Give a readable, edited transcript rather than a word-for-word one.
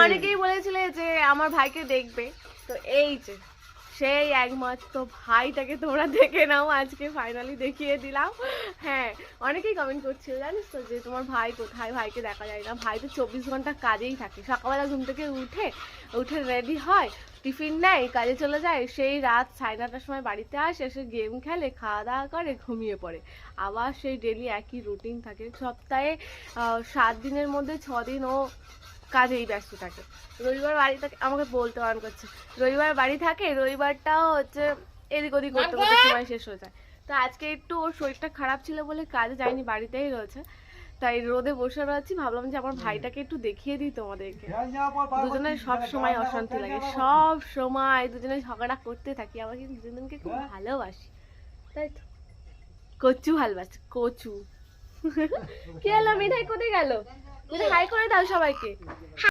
অনেকেই বলেছিলে যে আমার ভাইকে দেখবে, তো এই যে সেই একমাত্র ভাইটাকে তোমরা দেখে নাও, আজকে ফাইনালি দেখিয়ে দিলাম। হ্যাঁ, অনেকেই কমেন্ট করছিল জানিস তো যে তোমার ভাই কোথায়, ভাইকে দেখা যায় না। ভাই তো 24 ঘন্টা কাজেই থাকে, সকালবেলা ঘুম থেকে উঠে রেডি হয়, টিফিন নেয়, কাজে চলে যায়, সেই রাত 9:30টার সময় বাড়িতে আসে, এসে গেম খেলে, খাওয়া দাওয়া করে, ঘুমিয়ে পড়ে। আবার সেই ডেলি একই রুটিন থাকে। সপ্তাহে 7 দিনের মধ্যে 6 দিন ও কাজেই ব্যস্ত থাকে। রবিবার বাড়ি থাকে, আমাকে বলতে বারণ করছে, রবিবার বাড়ি থাকে, রবিবারটাও হচ্ছে এদিক ওদিক করতে করতে সময় শেষ হয়ে যায়। তো আজকে একটু ওর শরীরটা খারাপ ছিল বলে কাজে যায়নি, বাড়িতেই রয়েছে। তাই রোদে বসে রয়েছি, ভাবলাম যে আমার ভাইটাকে একটু দেখিয়ে দিই তোমাদেরকে। দুজনের সব সময় অশান্তি লাগে, সব সময় দুজনে ঝগড়া করতে থাকি, আবার কিন্তু দুজনকে খুব ভালোবাসি, তাই তো। কচু ভালোবাসি, কচু। কি হলো, মিঠাই কোথায় গেল? মিঠাই হাই করে দাও সবাইকে।